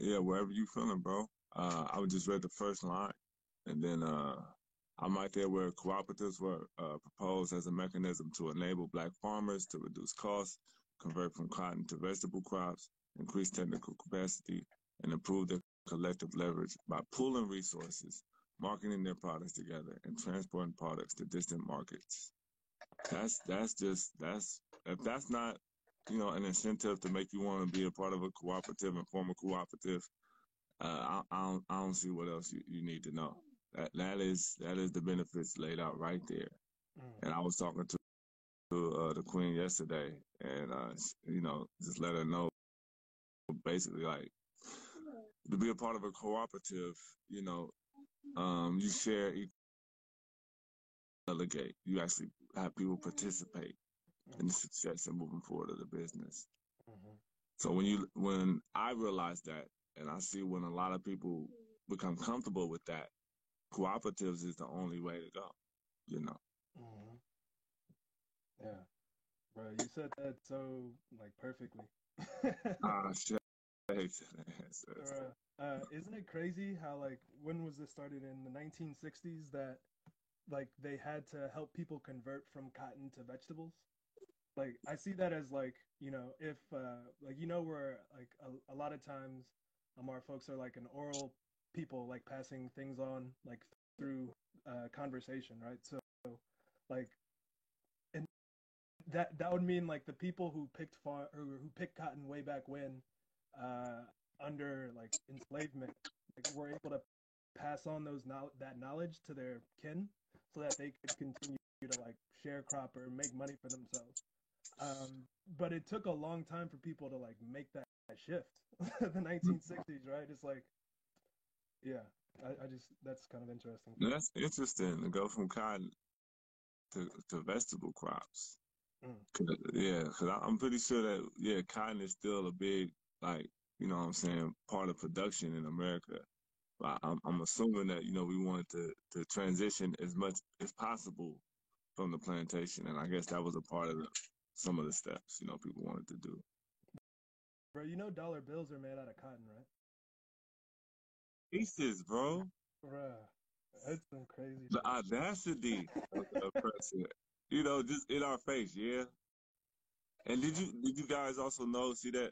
Yeah, wherever you feeling, bro. I would just read the first line, and then I'm right there where cooperatives were proposed as a mechanism to enable Black farmers to reduce costs, convert from cotton to vegetable crops, increase technical capacity, and improve their collective leverage by pooling resources, marketing their products together, and transporting products to distant markets. That's if that's not an incentive to make you want to be a part of a cooperative and form a cooperative. I don't see what else you need to know. That is the benefits laid out right there. Mm. And I was talking to the queen yesterday, and just let her know basically like to be a part of a cooperative. You share, you delegate. You actually have people participate in the Mm. success and moving forward of the business. Hmm. So when I realized that, and I see when a lot of people become comfortable with that, cooperatives is the only way to go. You know. Hmm. Yeah, bro, you said that so like perfectly. Shit. Isn't it crazy how like when was this started in the 1960s that like they had to help people convert from cotton to vegetables? Like I see that as like, if like where like a lot of times our folks are like an oral people like passing things on like through conversation, right? So like and that would mean like the people who picked who picked cotton way back when uh under like enslavement like were able to pass on that knowledge to their kin so that they could continue to like share crop or make money for themselves. But it took a long time for people to like make that shift. The 1960s, right? It's like, yeah, I just that's kind of interesting to me. That's interesting to go from cotton to vegetable crops. Mm. Yeah, because I'm pretty sure that cotton is still a big like what I'm saying part of production in America. I'm assuming that we wanted to transition as much as possible from the plantation, and I guess that was a part of some of the steps people wanted to do. Bro, you know dollar bills are made out of cotton, right? Pieces, bro. Bruh, that's some crazy The shit. audacity of the oppressor. Just in our face, yeah. And did you guys also know? See that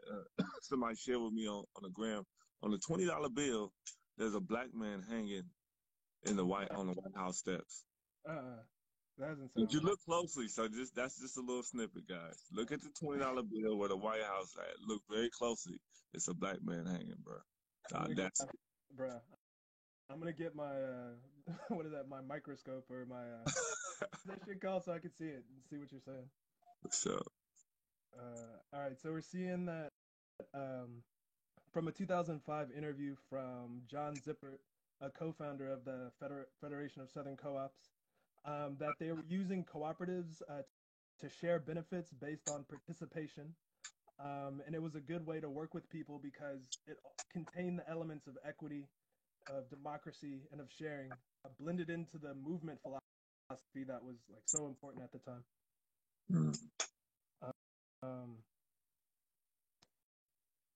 somebody shared with me on the gram on the $20 bill. There's a black man hanging on the White House steps. Uh, that doesn't If sound you right. look closely, so that's just a little snippet, guys. Look at the $20 bill where the White House at. Look very closely. It's a black man hanging, bro. The I'm gonna get, audacity. bruh, I'm gonna get my what is that? My microscope or my that shit called so I can see it and see what you're saying. So All right, so we're seeing that um, from a 2005 interview from John Zippert, a co-founder of the Federation of Southern Co-ops, that they were using cooperatives to share benefits based on participation. And it was a good way to work with people because it contained the elements of equity, of democracy, and of sharing, blended into the movement philosophy that was like so important at the time. mm, Um,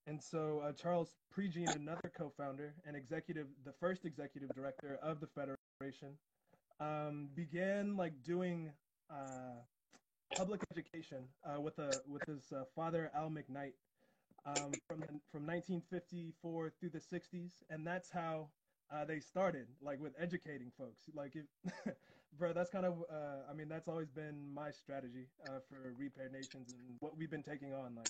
And so Charles Pregine, another co-founder and the first executive director of the Federation, began like doing public education with his father Al McKnight from 1954 through the 60s, and that's how they started, like with educating folks. Like, if, bro, that's kind of I mean, that's always been my strategy for Repair Nations and what we've been taking on. Like,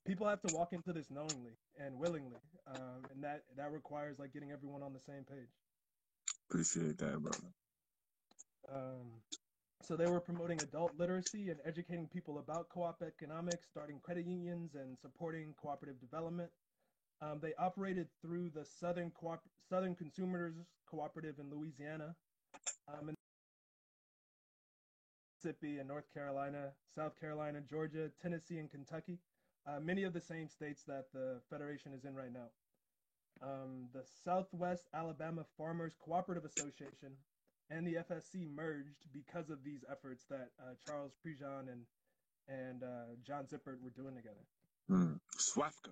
people have to walk into this knowingly and willingly, and that requires like getting everyone on the same page. appreciate that, brother. Um, so they were promoting adult literacy and educating people about co-op economics, starting credit unions, and supporting cooperative development. They operated through the Southern Consumers Cooperative in Louisiana, in Mississippi and North Carolina, South Carolina, Georgia, Tennessee, and Kentucky. Many of the same states that the Federation is in right now. The Southwest Alabama Farmers Cooperative Association and the FSC merged because of these efforts that Charles Prejean and John Zippert were doing together. Swafka.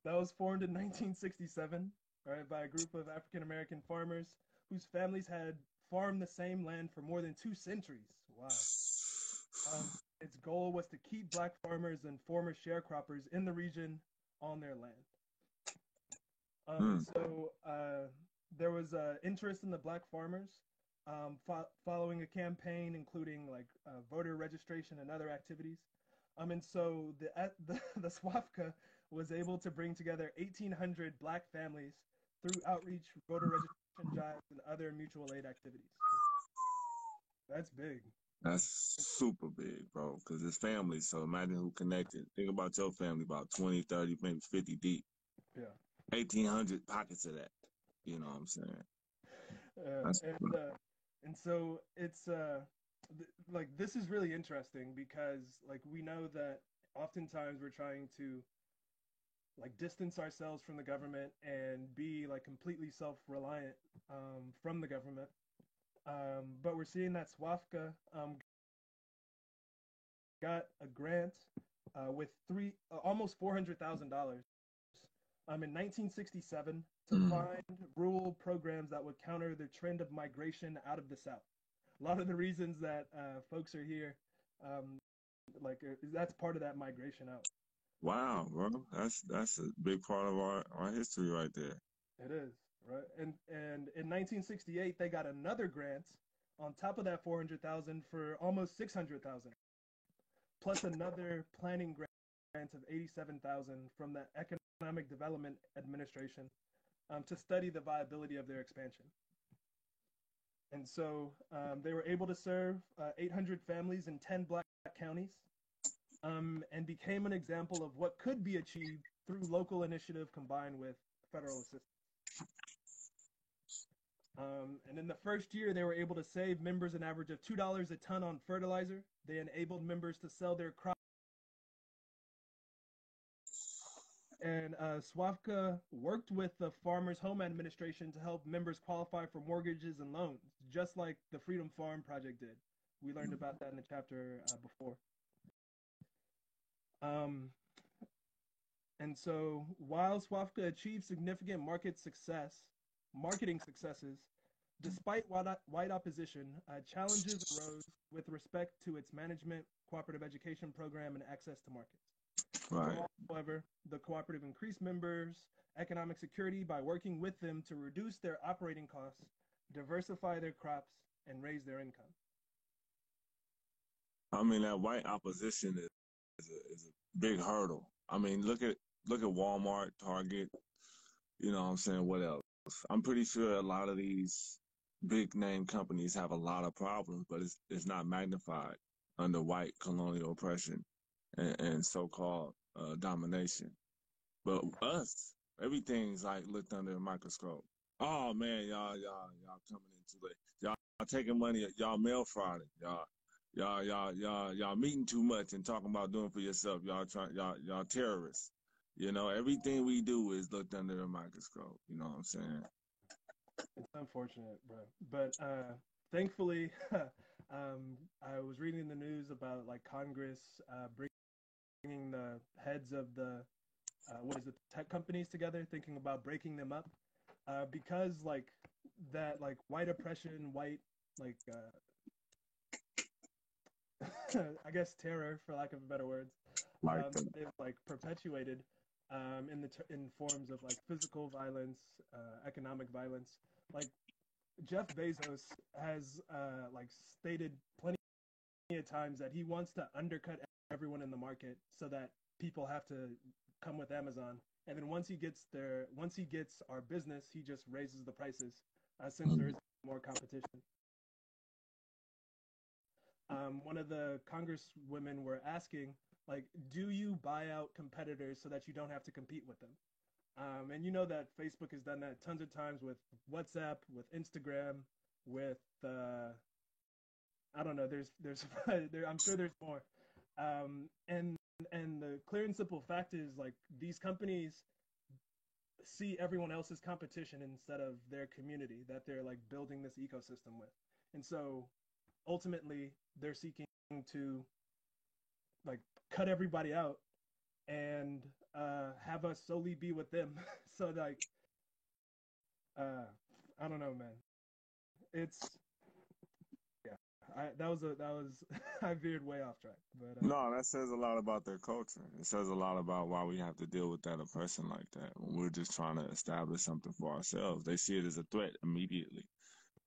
that was formed in 1967, right, by a group of African American farmers whose families had farmed the same land for more than 2 centuries. Wow. Its goal was to keep black farmers and former sharecroppers in the region on their land. And so there was interest in the black farmers following a campaign including like voter registration and other activities. And so the SWAFCA was able to bring together 1,800 black families through outreach, voter registration drives, and other mutual aid activities. That's big. That's super big, bro, because it's family. So imagine who connected. Think about your family, about 20, 30, maybe 50 deep. Yeah. 1,800 pockets of that. You know what I'm saying? And so it's like this is really interesting because like we know that oftentimes we're trying to like distance ourselves from the government and be like completely self-reliant from the government. But we're seeing that SWAFCA got a grant with almost $400,000 in 1967 to find rural programs that would counter the trend of migration out of the South. A lot of the reasons that folks are here, that's part of that migration out. Wow, bro, that's a big part of our history right there. It is, right? And in 1968 they got another grant on top of that 400,000 for almost 600,000, plus another planning grant of 87,000 from the Economic Development Administration to study the viability of their expansion. And so they were able to serve 800 families in 10 black counties and became an example of what could be achieved through local initiative combined with federal assistance. And in the first year, they were able to save members an average of $2 a ton on fertilizer. They enabled members to sell their crops. And SWAFCA worked with the Farmers Home Administration to help members qualify for mortgages and loans, just like the Freedom Farm Project did. We learned about that in the chapter before. And so while SWAFCA achieved significant marketing successes, despite white opposition, challenges arose with respect to its management, cooperative education program, and access to markets. Right. However, the cooperative increased members' economic security by working with them to reduce their operating costs, diversify their crops, and raise their income. I mean, that white opposition is a big hurdle. I mean, look at Walmart, Target. You know what I'm saying? What else? I'm pretty sure a lot of these big name companies have a lot of problems, but it's not magnified under white colonial oppression and so-called domination. But us, everything's like looked under a microscope. Oh man, y'all coming in too late. Y'all taking money. Y'all mail frauding. Y'all meeting too much and talking about doing for yourself. Y'all terrorists. You know, everything we do is looked under a microscope. You know what I'm saying? It's unfortunate, bro. But thankfully, I was reading in the news about like Congress bringing the heads of the tech companies together, thinking about breaking them up, because like that like white oppression, white like I guess terror, for lack of better words, they've like perpetuated in forms of like physical violence, economic violence. Like Jeff Bezos has like stated plenty of times that he wants to undercut everyone in the market so that people have to come with Amazon. And then once he gets our business, he just raises the prices since there is more competition. One of the congresswomen were asking, like, do you buy out competitors so that you don't have to compete with them? And you know that Facebook has done that tons of times with WhatsApp, with Instagram, with I don't know. There's I'm sure there's more. And the clear and simple fact is like these companies see everyone else's competition instead of their community that they're like building this ecosystem with. And so ultimately they're seeking to like cut everybody out and have us solely be with them. So like, uh, I don't know, man. It's yeah. That was I veered way off track, but No, that says a lot about their culture. It says a lot about why we have to deal with that a person like that when we're just trying to establish something for ourselves. They see it as a threat immediately.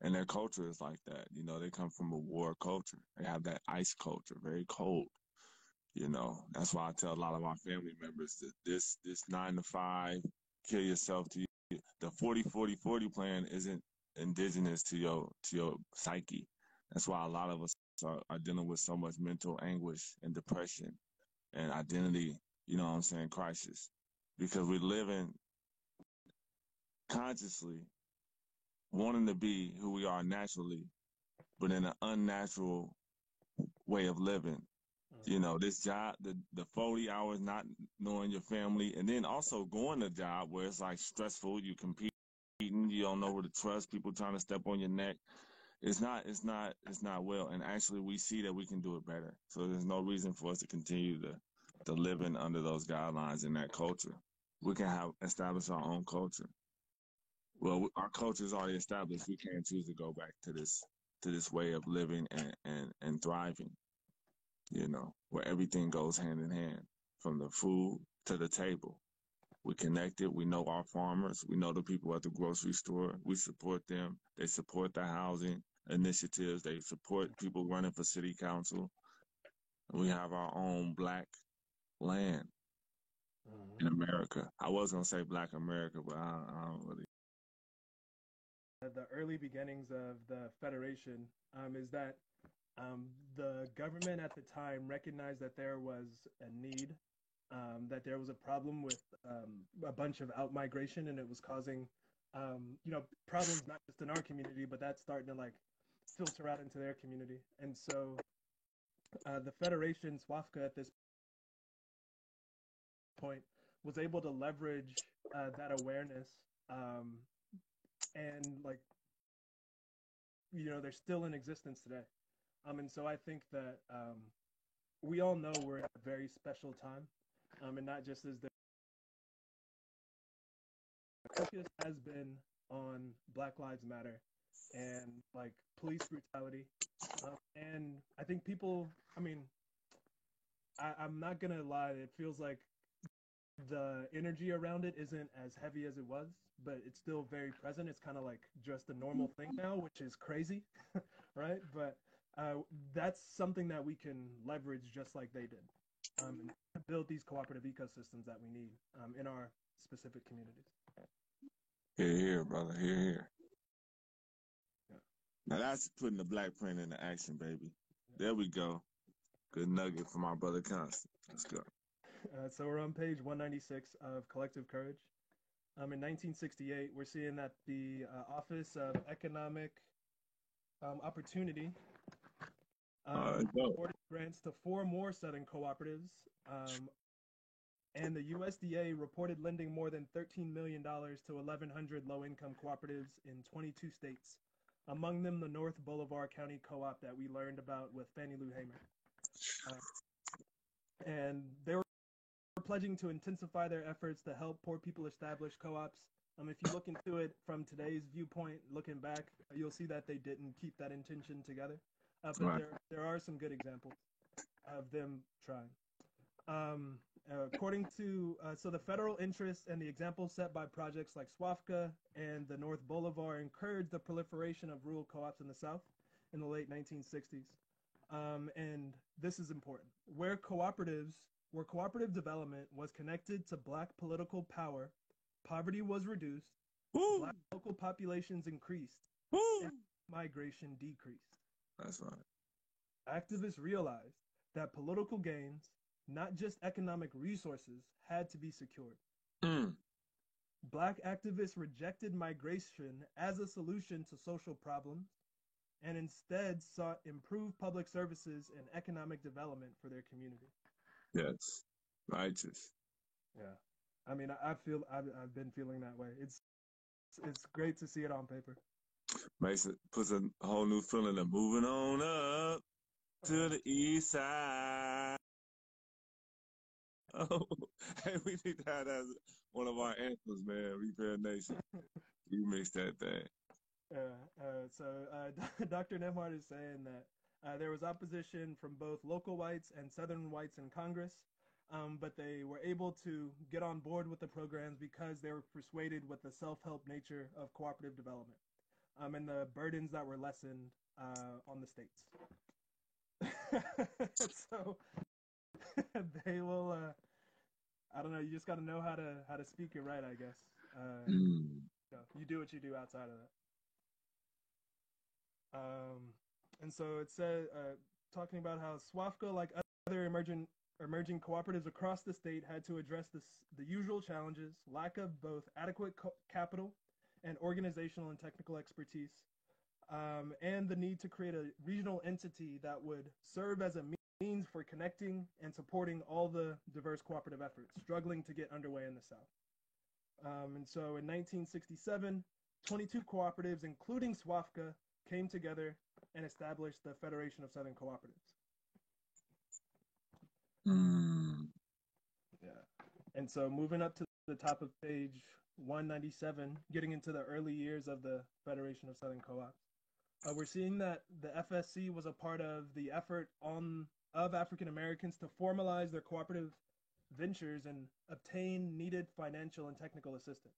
And their culture is like that. You know, they come from a war culture. They have that ice culture, very cold. You know, that's why I tell a lot of our family members that this 9 to 5, kill yourself to you. The 40-40-40 plan isn't indigenous to your psyche. That's why a lot of us are dealing with so much mental anguish and depression and identity, you know what I'm saying, crisis. Because we're living consciously wanting to be who we are naturally, but in an unnatural way of living. You know, this job, the 40 hours, not knowing your family, and then also going to a job where it's like stressful, you competing, you don't know where to trust, people trying to step on your neck. It's not well. And actually we see that we can do it better. So there's no reason for us to continue to live in under those guidelines in that culture. We can establish our own culture. Well, our culture is already established. We can't choose to go back to this way of living and thriving, you know, where everything goes hand in hand from the food to the table. We connected. We know our farmers. We know the people at the grocery store. We support them. They support the housing initiatives. They support people running for city council. We have our own black land in America. I was going to say black America, but I don't really. the early beginnings of the Federation is that the government at the time recognized that there was a need, that there was a problem with a bunch of outmigration, and it was causing, problems not just in our community, but that's starting to like filter out into their community. And so the Federation, SWAFCA, at this point, was able to leverage that awareness, um, and like they're still in existence today. And so I think that we all know we're at a very special time, and not just as the focus has been on Black Lives Matter and like police brutality, and I think people. I mean, I'm not gonna lie. It feels like the energy around it isn't as heavy as it was, but it's still very present. It's kind of like just a normal thing now, which is crazy, right? But that's something that we can leverage just like they did, and build these cooperative ecosystems that we need in our specific communities. Here, here, brother. Here, here. Yeah. Now that's putting the black print into action, baby. There we go. Good nugget from our brother Constant. Let's go. So we're on page 196 of Collective Courage. In 1968, we're seeing that the Office of Economic Opportunity awarded grants to 4 more Southern cooperatives, and the USDA reported lending more than $13 million to 1,100 low-income cooperatives in 22 states, among them the North Bolivar County Co-op that we learned about with Fannie Lou Hamer. And they were pledging to intensify their efforts to help poor people establish co-ops. If you look into it from today's viewpoint, looking back, you'll see that they didn't keep that intention together. But Right. there are some good examples of them trying. According to, so the federal interest and the examples set by projects like SWAFCA and the North Bolivar encouraged the proliferation of rural co-ops in the South in the late 1960s. And this is important. Where cooperative development was connected to Black political power, poverty was reduced, Woo! Black local populations increased, Woo! and migration decreased. That's right. Activists realized that political gains, not just economic resources, had to be secured. Black activists rejected migration as a solution to social problems and instead sought improved public services and economic development for their community. Yes. Righteous. Yeah. I mean, I've been feeling that way. It's great to see it on paper. Puts a whole new feeling of moving on up to the east side. Oh, hey, we need to have that as one of our anthems, man. Repair Nation. You mix that thing. Dr. Nemhard is saying that there was opposition from both local whites and Southern whites in Congress, but they were able to get on board with the programs because they were persuaded with the self-help nature of cooperative development, and the burdens that were lessened on the states. So they will. I don't know. You just got to know how to speak it right, I guess. Mm. You do what you do outside of that. And so it said, talking about how SWAFCA, like other emerging cooperatives across the state, had to address the usual challenges: lack of both adequate capital and organizational and technical expertise, and the need to create a regional entity that would serve as a means for connecting and supporting all the diverse cooperative efforts struggling to get underway in the South. And so in 1967, 22 cooperatives, including SWAFCA, came together and established the Federation of Southern Cooperatives. Mm. Yeah. And so moving up to the top of page 197, getting into the early years of the Federation of Southern Co-ops, we're seeing that the FSC was a part of the effort of African Americans to formalize their cooperative ventures and obtain needed financial and technical assistance.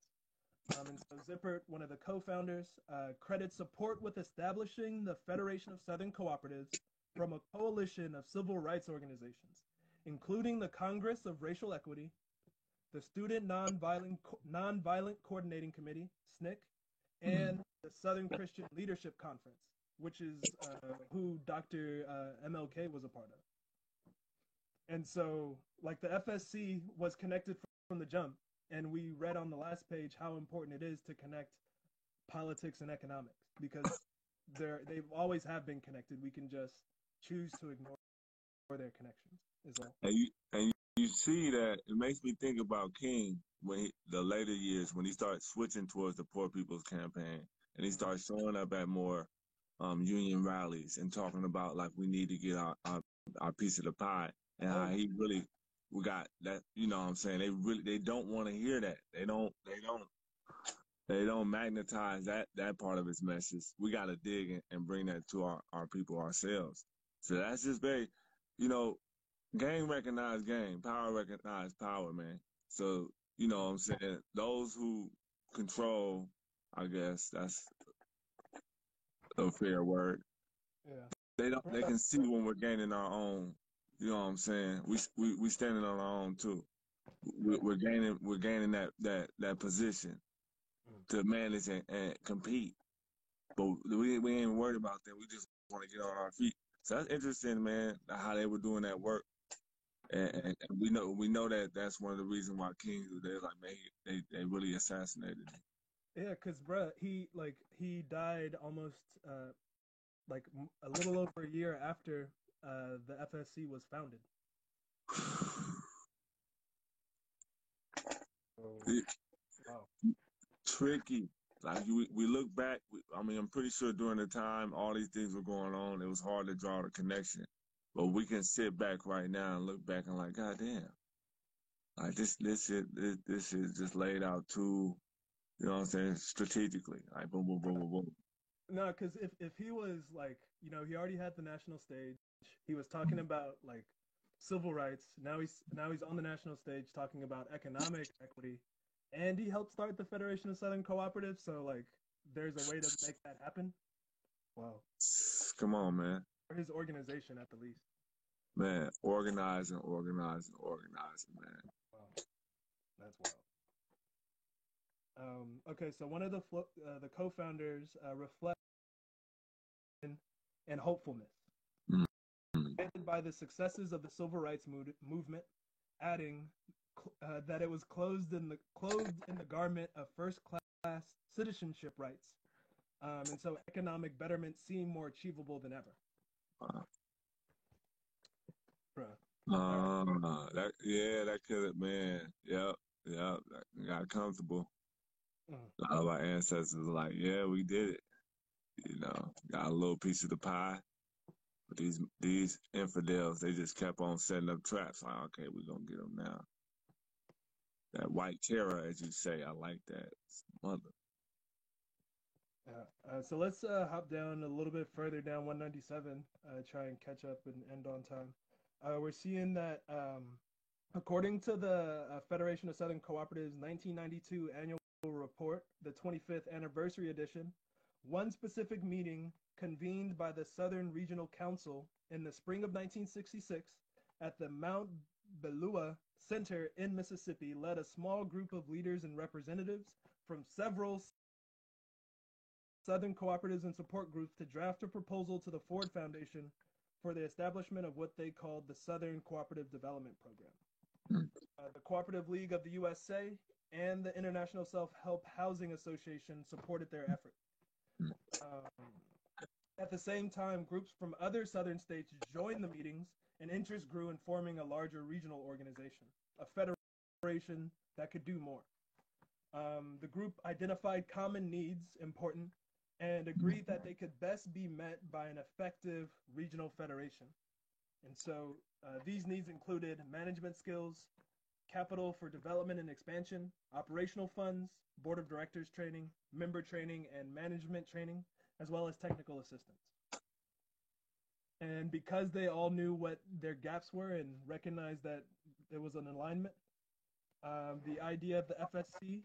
And so Zippert, one of the co-founders, credits support with establishing the Federation of Southern Cooperatives from a coalition of civil rights organizations, including the Congress of Racial Equity, the Student Nonviolent Coordinating Committee, SNCC, and the Southern Christian Leadership Conference, which is who Dr. MLK was a part of. And so, like, the FSC was connected from the jump, and we read on the last page how important it is to connect politics and economics, because they've always have been connected. We can just choose to ignore their connections is all. And you see that it makes me think about King when the later years when he started switching towards the Poor People's Campaign, and he started showing up at more union rallies and talking about like we need to get our piece of the pie, and how he really we got that. You know what I'm saying? They don't want to hear that. They don't magnetize that part of his message. We got to dig and bring that to our people ourselves. So that's just very, you know, game recognize game, power recognize power, man. So, you know what I'm saying? Those who control, I guess that's a fair word. Yeah. They can see when we're gaining our own, you know what I'm saying? We standing on our own too. We're gaining that position to manage and compete. But we ain't even worried about that. We just want to get on our feet. So that's interesting, man, how they were doing that work. And we know that that's one of the reasons why King, they're like, man, they really assassinated him. Yeah, because he died almost like a little over a year after the FSC was founded. Wow. Tricky. Like we look back. I mean, I'm pretty sure during the time all these things were going on, it was hard to draw the connection. But we can sit back right now and look back and like, God damn, like this is just laid out too. You know what I'm saying? Strategically, like boom, boom, boom, boom, boom. No, because if he was like, he already had the national stage. He was talking about like civil rights. Now he's on the national stage talking about economic equity, and he helped start the Federation of Southern Cooperatives. So like, there's a way to make that happen. Wow. Come on, man. For his organization, at the least. Man, organizing, man. Wow, that's wild. Okay, so one of the co-founders reflect and hopefulness, by the successes of the civil rights movement, adding that it was clothed in the garment of first-class citizenship rights, and so economic betterment seemed more achievable than ever. That could have, man. Yep, got comfortable. A lot of our ancestors were like, yeah, we did it. Got a little piece of the pie. But these infidels, they just kept on setting up traps. Like, okay, we're gonna get them now. That white terror, as you say, I like that. Mother. Yeah. So let's hop down a little bit further down 197, try and catch up and end on time. We're seeing that according to the Federation of Southern Cooperatives 1992 annual report, the 25th anniversary edition, one specific meeting convened by the Southern Regional Council in the spring of 1966 at the Mount Belua Center in Mississippi led a small group of leaders and representatives from several Southern cooperatives and support groups to draft a proposal to the Ford Foundation for the establishment of what they called the Southern Cooperative Development Program. The Cooperative League of the USA and the International Self-Help Housing Association supported their effort. At the same time, groups from other Southern states joined the meetings, and interest grew in forming a larger regional organization, a federation that could do more. The group identified common needs, important, and agreed that they could best be met by an effective regional federation. And so these needs included management skills, capital for development and expansion, operational funds, board of directors training, member training, and management training, as well as technical assistance. And because they all knew what their gaps were and recognized that there was an alignment, the idea of the FSC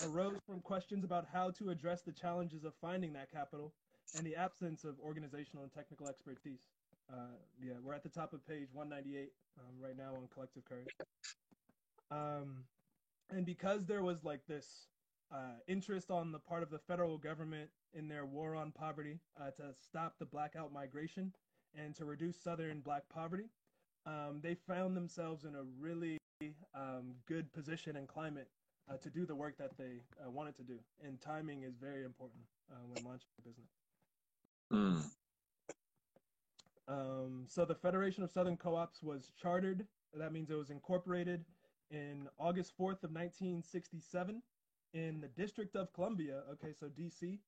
arose from questions about how to address the challenges of finding that capital and the absence of organizational and technical expertise. Yeah, we're at the top of page 198 right now on Collective Courage. And because there was like this interest on the part of the federal government in their war on poverty to stop the blackout migration and to reduce Southern Black poverty, they found themselves in a really good position and climate to do the work that they wanted to do. And timing is very important when launching a business. So the Federation of Southern Co-ops was chartered. That means it was incorporated in August 4th of 1967 in the District of Columbia, okay, so DC,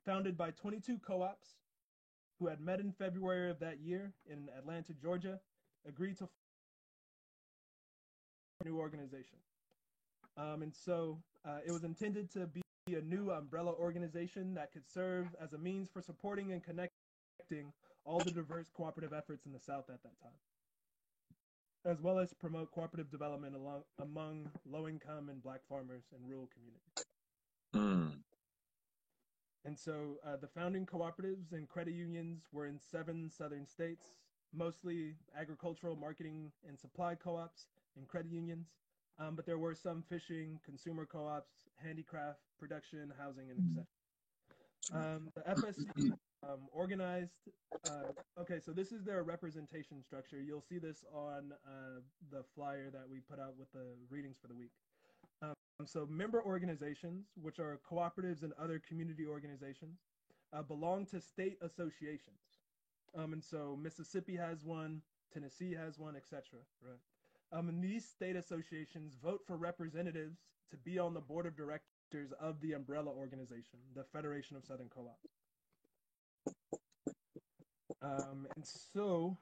founded by 22 co-ops who had met in February of that year in Atlanta, Georgia, agreed to a new organization. And so it was intended to be a new umbrella organization that could serve as a means for supporting and connecting all the diverse cooperative efforts in the South at that time, as well as promote cooperative development among low-income and Black farmers and rural communities. And so the founding cooperatives and credit unions were in 7 Southern states, mostly agricultural, marketing, and supply co-ops and credit unions. But there were some fishing, consumer co-ops, handicraft, production, housing, and etc. The FSC organized, okay, so this is their representation structure. You'll see this on the flyer that we put out with the readings for the week. So member organizations, which are cooperatives and other community organizations, belong to state associations. And so Mississippi has one, Tennessee has one, etc. Right? And these state associations vote for representatives to be on the board of directors of the umbrella organization, the Federation of Southern Co-ops. And so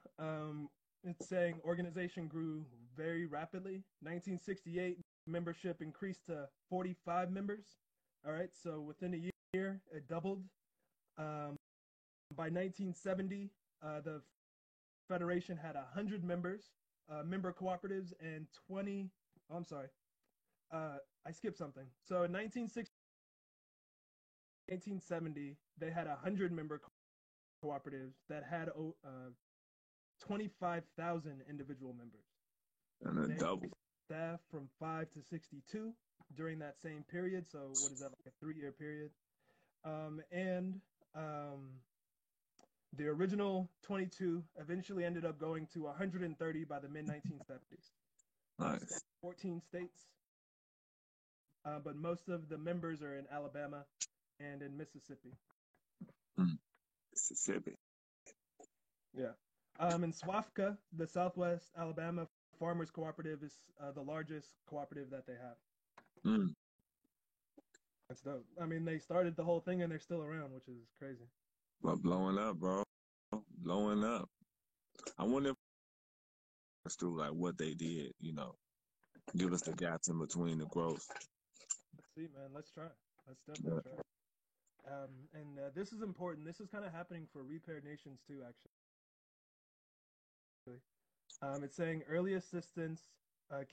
it's saying organization grew very rapidly. 1968, membership increased to 45 members. All right, so within a year, it doubled. By 1970, the Federation had 100 members, member cooperatives, and 20, oh, I'm sorry, I skipped something. So in 1970, they had 100 member cooperatives that had 25,000 individual members. And it doubled. Staff from 5 to 62 during that same period. So what is that, like a 3-year period? The original 22 eventually ended up going to 130 by the mid-1970s. Nice. 14 states, but most of the members are in Alabama and in Mississippi. Mississippi. Yeah. In SWAFCA, the Southwest Alabama Farmers Cooperative is the largest cooperative that they have. That's dope. I mean, they started the whole thing and they're still around, which is crazy. But blowing up, bro. Blowing up. I wonder if it's through like what they did, give us the gaps in between the growth. Let's see, man. Let's try. Let's definitely Yeah. try. And this is important. This is kind of happening for Repaired Nations too, actually. It's saying early assistance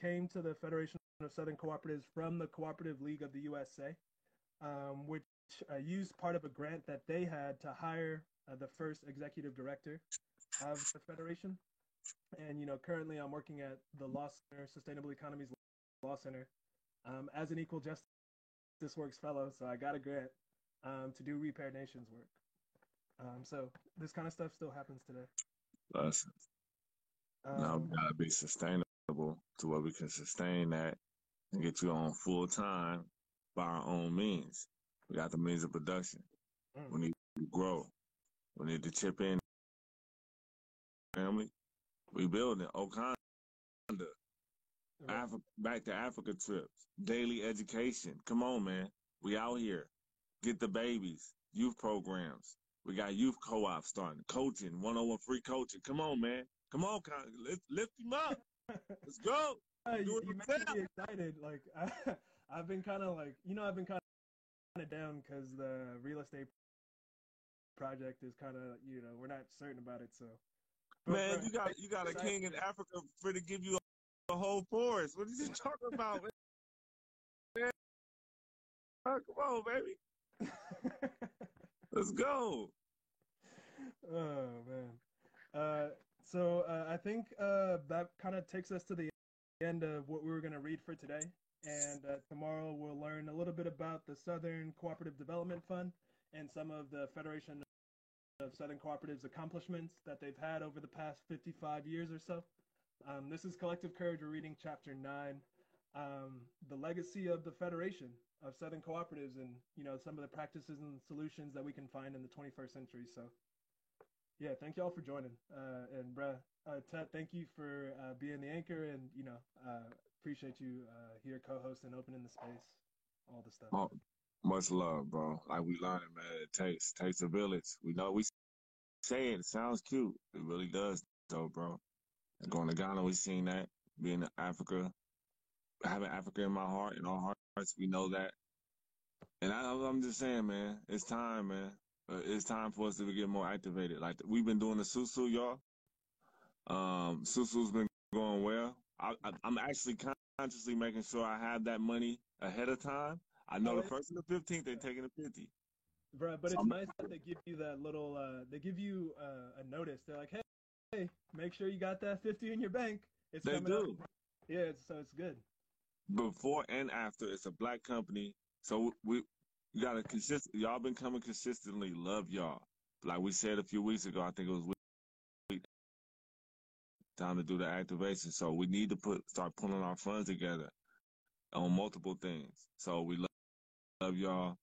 came to the Federation of Southern Cooperatives from the Cooperative League of the USA, which used part of a grant that they had to hire the first executive director of the Federation. And, currently I'm working at the Law Center, Sustainable Economies Law Center, as an Equal Justice Works Fellow. So I got a grant to do Repaired Nations work. So this kind of stuff still happens today. Lessons. Now we gotta be sustainable to where we can sustain that and get you on full time by our own means. We got the means of production. We need to grow. We need to chip in. Family, we building Okanda, back to Africa trips, daily education. Come on, man. We out here. Get the babies, youth programs. We got youth co-ops starting, coaching, 101 free coaching. Come on, man. Come on, lift him up. Let's go. You make me excited. Like I've been kind of like, I've been kind of down because the real estate project is kind of, we're not certain about it. So, man, you got a king in Africa for to give you a whole forest. What are you talking about, man? Come on, baby. Let's go. Oh man. So I think that kind of takes us to the end of what we were going to read for today. And tomorrow we'll learn a little bit about the Southern Cooperative Development Fund and some of the Federation of Southern Cooperatives accomplishments that they've had over the past 55 years or so. This is Collective Courage. We're reading Chapter 9, the legacy of the Federation of Southern Cooperatives and, some of the practices and solutions that we can find in the 21st century. So, yeah, thank y'all for joining. And, Tet, thank you for being the anchor and, appreciate you here co-hosting, opening the space, all the stuff. Oh, much love, bro. Like we learning, man. It takes a village. We know we say it sounds cute. It really does, though, bro. And going to Ghana, we seen that. Being in Africa, having Africa in my heart, in our hearts, we know that. And I'm just saying, man, it's time, man. It's time for us to get more activated. Like we've been doing the Susu, y'all. Susu's been going well. I'm actually consciously making sure I have that money ahead of time. I know the 1st and the 15th they're taking the 50. Bro, but so it's nice that they give you that little. They give you a notice. They're like, hey, make sure you got that 50 in your bank. It's they coming do. Up. Yeah, so it's good. Before and after, it's a black company, so we got to consistent. Y'all been coming consistently. Love y'all. Like we said a few weeks ago, I think it was time to do the activation. So we need to start pulling our funds together on multiple things. So we love y'all.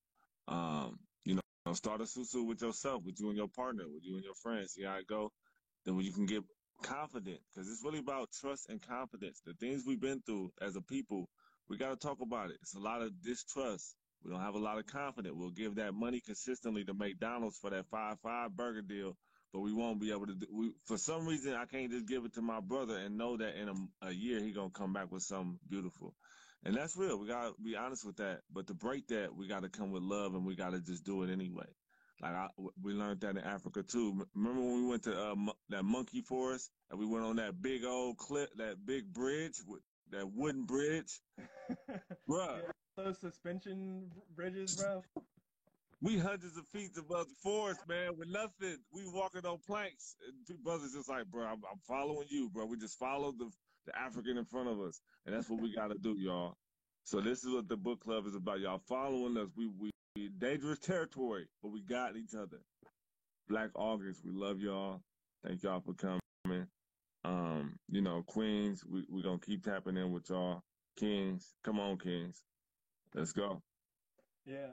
Start a susu with yourself, with you and your partner, with you and your friends. See how it go. Then when you can get confident, because it's really about trust and confidence. The things we've been through as a people, we got to talk about it. It's a lot of distrust. We don't have a lot of confidence. We'll give that money consistently to McDonald's for that 5-5 burger deal, but we won't be able to do. For some reason, I can't just give it to my brother and know that in a year he gonna come back with something beautiful. And that's real. We gotta be honest with that. But to break that, we gotta come with love, and we gotta just do it anyway. Like we learned that in Africa too. Remember when we went to that monkey forest and we went on that big old cliff, that big bridge, that wooden bridge, bro. Yeah, those suspension bridges, bro. We hundreds of feet above the forest, man, with nothing. We walking on planks. And brothers just like, bro, I'm following you, bro. We just follow the African in front of us, and that's what we got to do, y'all. So this is what the book club is about, y'all following us. We dangerous territory, but we got each other. Black August, we love y'all. Thank y'all for coming. Queens, we're going to keep tapping in with y'all. Kings, come on, Kings. Let's go. Yeah,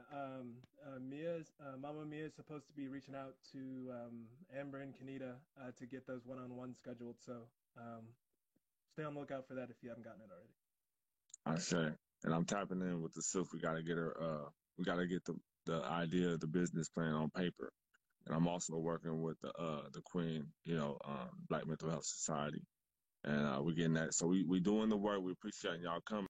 Mama Mia is supposed to be reaching out to Amber and Kenita to get those one-on-ones scheduled. So stay on the lookout for that if you haven't gotten it already. I say, and I'm tapping in with the Sylph. We got to get her. We got to get the idea of the business plan on paper. and I'm also working with the Queen, Black Mental Health Society, and we're getting that. So we doing the work. We appreciate y'all coming.